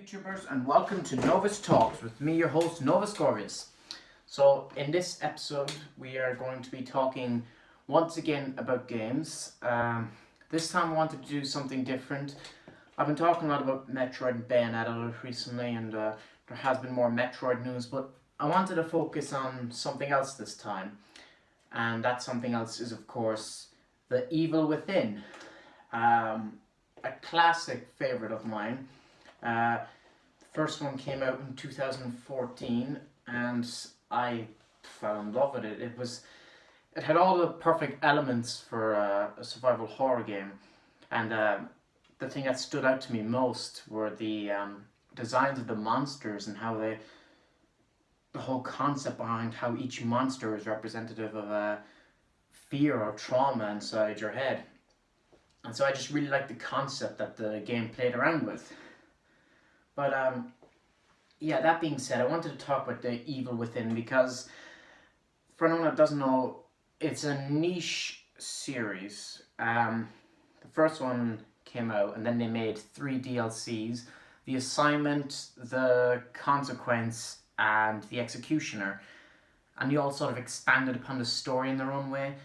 YouTubers, and welcome to Novus Talks with me, your host Novus Gorvius. So in this episode we are going to be talking once again about games. This time I wanted to do something different. I've been talking a lot about Metroid and Bayonetta recently, and there has been more Metroid news, but I wanted to focus on something else this time. And that something else is, of course, The Evil Within. A classic favourite of mine. The first one came out in 2014, and I fell in love with it. It had all the perfect elements for a survival horror game, and the thing that stood out to me most were the designs of the monsters and how the whole concept behind how each monster is representative of a fear or trauma inside your head. And so I just really liked the concept that the game played around with. But yeah, that being said, I wanted to talk about The Evil Within because, for anyone that doesn't know, it's a niche series. The first one came out and then they made 3 DLCs: The Assignment, The Consequence, and The Executioner. And they all sort of expanded upon the story in their own way.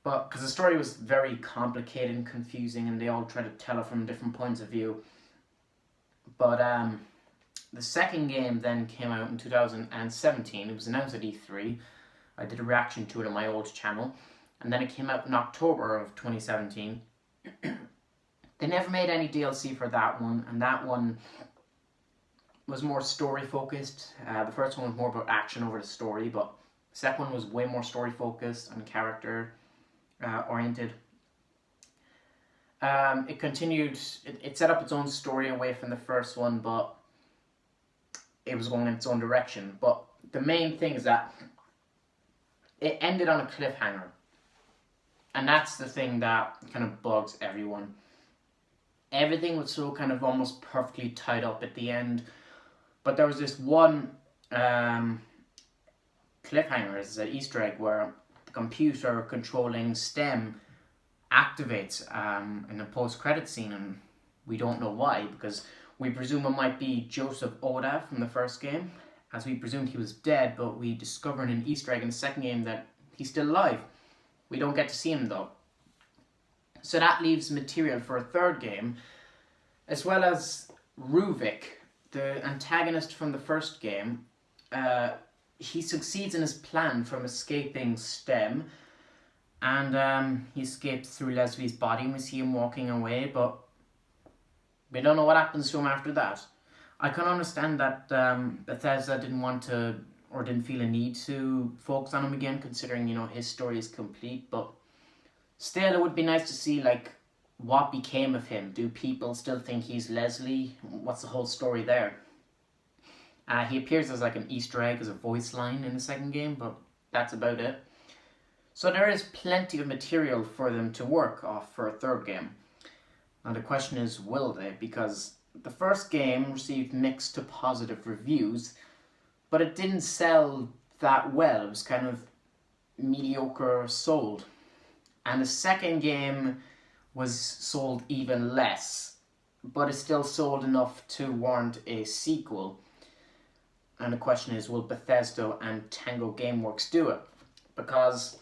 But because the story was very complicated and confusing, and they all tried to tell it from different points of view. But the second game then came out in 2017. It was announced at E3. I did a reaction to it on my old channel. And then it came out in October of 2017. They never made any DLC for that one, and that one was more story focused. The first one was more about action over the story, but the second one was way more story focused and character oriented. It continued, it set up its own story away from the first one, but it was going in its own direction. But the main thing is that it ended on a cliffhanger. And that's the thing that kind of bugs everyone. Everything was so kind of almost perfectly tied up at the end. But there was this one cliffhanger, it's an Easter egg, where the computer controlling STEM activates in a post-credit scene, and we don't know why, because we presume it might be Joseph Oda from the first game, as we presumed he was dead, but we discover in an Easter egg in the second game that he's still alive. We don't get to see him though. So that leaves material for a third game, as well as Ruvik, the antagonist from the first game. He succeeds in his plan from escaping STEM, and he escapes through Leslie's body, and we see him walking away, but we don't know what happens to him after that. I can understand that Bethesda didn't want to, or didn't feel a need to focus on him again, considering, his story is complete, but still it would be nice to see, what became of him. Do people still think he's Leslie? What's the whole story there? He appears as an Easter egg, as a voice line in the second game, but that's about it. So there is plenty of material for them to work off for a third game. Now the question is, will they? Because the first game received mixed to positive reviews, but it didn't sell that well. It was kind of mediocre sold. And the second game was sold even less, but it still sold enough to warrant a sequel. And the question is, will Bethesda and Tango Gameworks do it? Because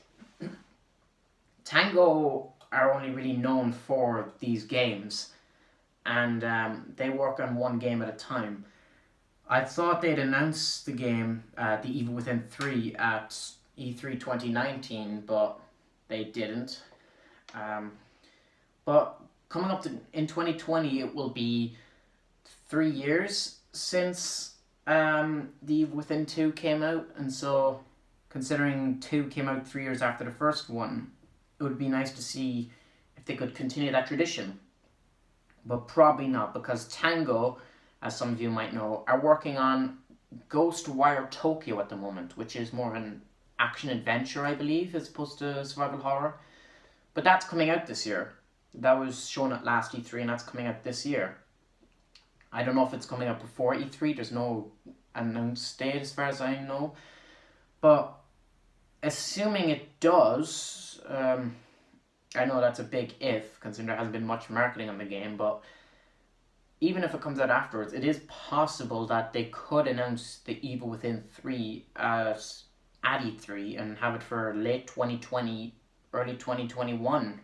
Tango are only really known for these games, and they work on one game at a time. I thought they'd announce the game, The Evil Within 3, at E3 2019, but they didn't. But coming up in 2020, it will be 3 years since The Evil Within 2 came out, and so considering 2 came out 3 years after the first one, it would be nice to see if they could continue that tradition. But probably not, because Tango, as some of you might know, are working on Ghostwire Tokyo at the moment, which is more of an action-adventure, I believe, as opposed to survival horror. But that's coming out this year. That was shown at last E3, and that's coming out this year. I don't know if it's coming out before E3. There's no announced date as far as I know. But assuming it does, I know that's a big if, considering there hasn't been much marketing on the game, but even if it comes out afterwards, it is possible that they could announce the Evil Within 3 as at E3 and have it for late 2020, early 2021.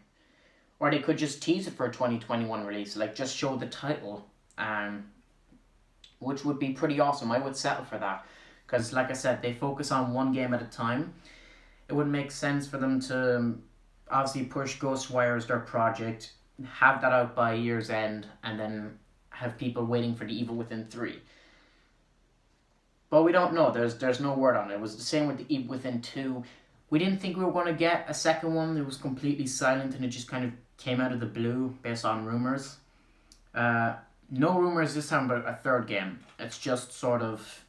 Or they could just tease it for a 2021 release, like just show the title, which would be pretty awesome. I would settle for that. Because, like I said, they focus on one game at a time. It would make sense for them to obviously push Ghostwire as their project, have that out by year's end, and then have people waiting for the Evil Within 3. But we don't know. There's no word on it. It was the same with the Evil Within 2. We didn't think we were going to get a second one. It was completely silent and it just kind of came out of the blue based on rumours. No rumours this time about a third game. It's just sort of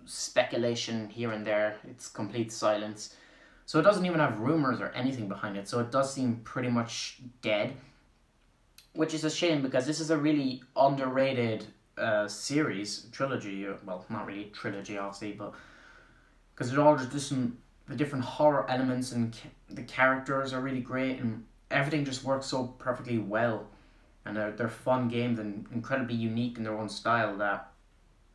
speculation here and there. It's complete silence. So it doesn't even have rumours or anything behind it. So it does seem pretty much dead. Which is a shame because this is a really underrated series, trilogy. Well, not really trilogy, obviously, but because it all just the different horror elements and the characters are really great and everything just works so perfectly well. And they're fun games and incredibly unique in their own style that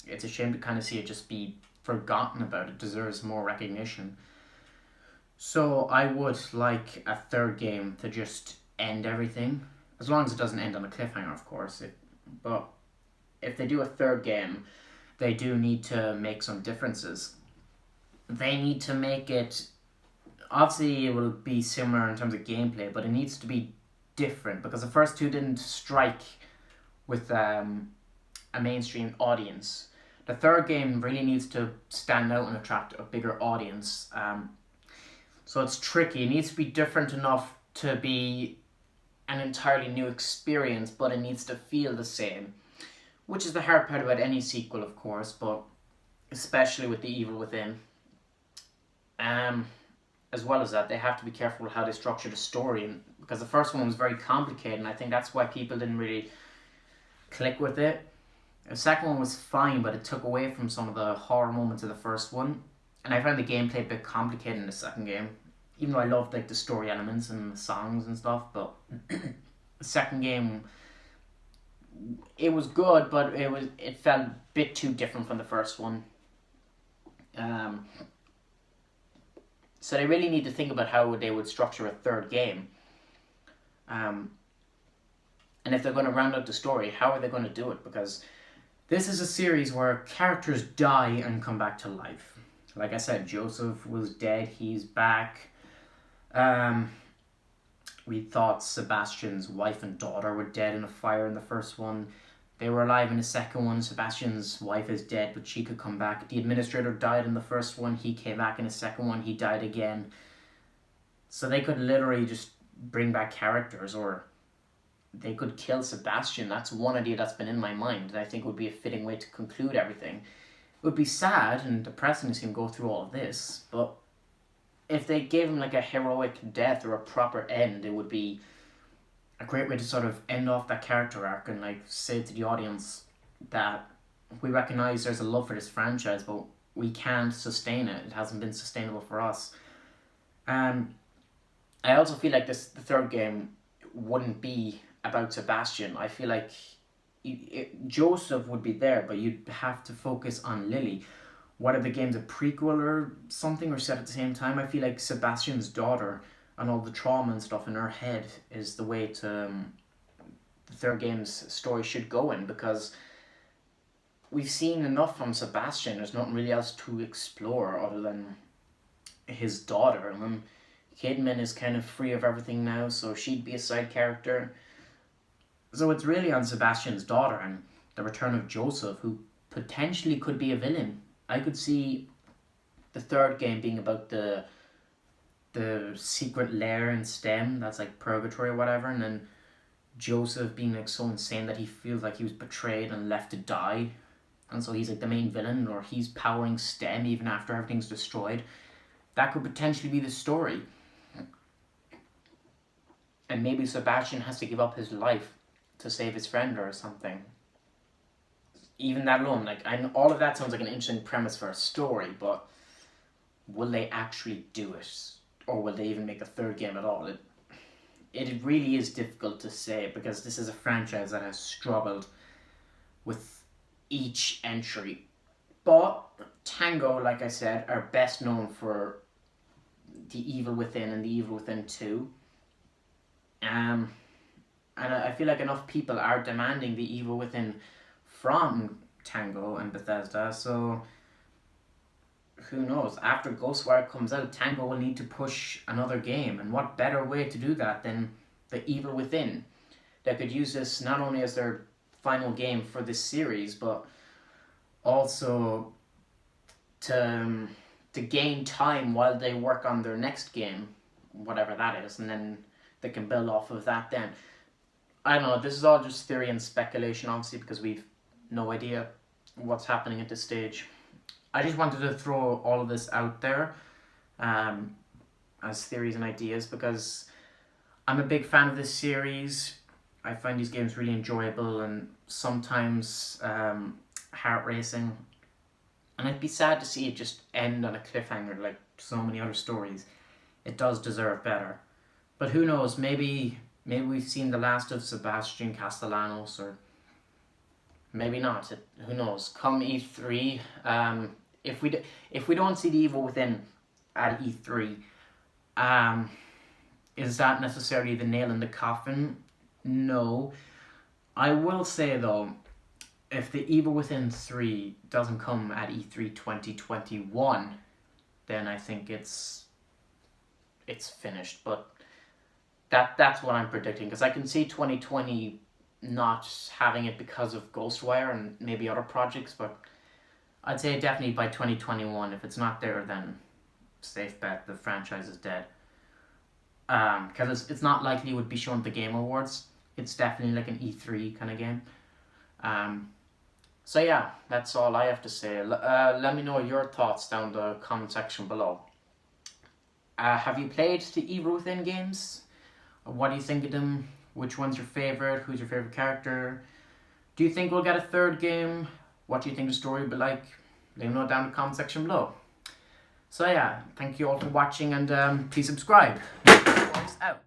it's a shame to kind of see it just be forgotten about. It deserves more recognition. So I would like a third game to just end everything. As long as it doesn't end on a cliffhanger, of course. But if they do a third game, they do need to make some differences. They need to make it... Obviously, it will be similar in terms of gameplay, but it needs to be different because the first two didn't strike with a mainstream audience. The third game really needs to stand out and attract a bigger audience. So it's tricky. It needs to be different enough to be an entirely new experience, but it needs to feel the same. Which is the hard part about any sequel, of course, but especially with The Evil Within. As well as that, they have to be careful how they structure the story, because the first one was very complicated, and I think that's why people didn't really click with it. The second one was fine, but it took away from some of the horror moments of the first one, and I found the gameplay a bit complicated in the second game, even though I loved like the story elements and the songs and stuff. But the second game, it was good, but it felt a bit too different from the first one. So they really need to think about how they would structure a third game. And if they're going to round out the story, how are they going to do it? Because this is a series where characters die and come back to life. Like I said, Joseph was dead, he's back. We thought Sebastian's wife and daughter were dead in a fire in the first one. They were alive in the second one. Sebastian's wife is dead, but she could come back. The administrator died in the first one. He came back in the second one. He died again. So they could literally just bring back characters, or they could kill Sebastian. That's one idea that's been in my mind, and I think would be a fitting way to conclude everything. It would be sad and depressing to see him go through all of this, but if they gave him like a heroic death or a proper end, it would be a great way to sort of end off that character arc and like say to the audience that we recognize there's a love for this franchise, but we can't sustain it. It hasn't been sustainable for us. I also feel like the third game wouldn't be about Sebastian. I feel like Joseph would be there, but you'd have to focus on Lily. Whether the game's a prequel or something or set at the same time, I feel like Sebastian's daughter and all the trauma and stuff in her head is the way to the third game's story should go in, because we've seen enough from Sebastian. There's nothing really else to explore other than his daughter, and then Kidman is kind of free of everything now, so she'd be a side character. So it's really on Sebastian's daughter and the return of Joseph, who potentially could be a villain. I could see the third game being about the secret lair in STEM, that's like purgatory or whatever, and then Joseph being like so insane that he feels like he was betrayed and left to die, and so he's like the main villain, or he's powering STEM even after everything's destroyed. That could potentially be the story. And maybe Sebastian has to give up his life to save his friend or something. Even that alone, like, all of that sounds like an interesting premise for a story, but will they actually do it? Or will they even make a third game at all? it really is difficult to say because this is a franchise that has struggled with each entry. But Tango, like I said, are best known for The Evil Within and The Evil Within 2. And I feel like enough people are demanding The Evil Within from Tango and Bethesda, so who knows? After Ghostwire comes out, Tango will need to push another game, and what better way to do that than The Evil Within? They could use this not only as their final game for this series, but also to gain time while they work on their next game, whatever that is, and then they can build off of that then. I don't know, this is all just theory and speculation, obviously, because we've no idea what's happening at this stage. I just wanted to throw all of this out there as theories and ideas because I'm a big fan of this series. I find these games really enjoyable and sometimes heart-racing. And I'd be sad to see it just end on a cliffhanger like so many other stories. It does deserve better. But who knows, maybe we've seen the last of Sebastian Castellanos, or maybe not. Who knows? Come E3, if we don't see The Evil Within at E3, is that necessarily the nail in the coffin? No. I will say though, if The Evil Within 3 doesn't come at E3 2021, then I think it's finished. But that's what I'm predicting, because I can see 2020 not having it because of Ghostwire and maybe other projects, but I'd say definitely by 2021. If it's not there, then safe bet the franchise is dead. Because it's not likely it would be shown at the Game Awards. It's definitely like an E3 kind of game. So yeah, that's all I have to say. Let me know your thoughts down the comment section below. Have you played the Evil Within games? What do you think of them? Which one's your favorite? Who's your favorite character? Do you think we'll get a third game? What do you think the story will be like? Let me know down in the comment section below. So yeah, thank you all for watching, and please subscribe. Out.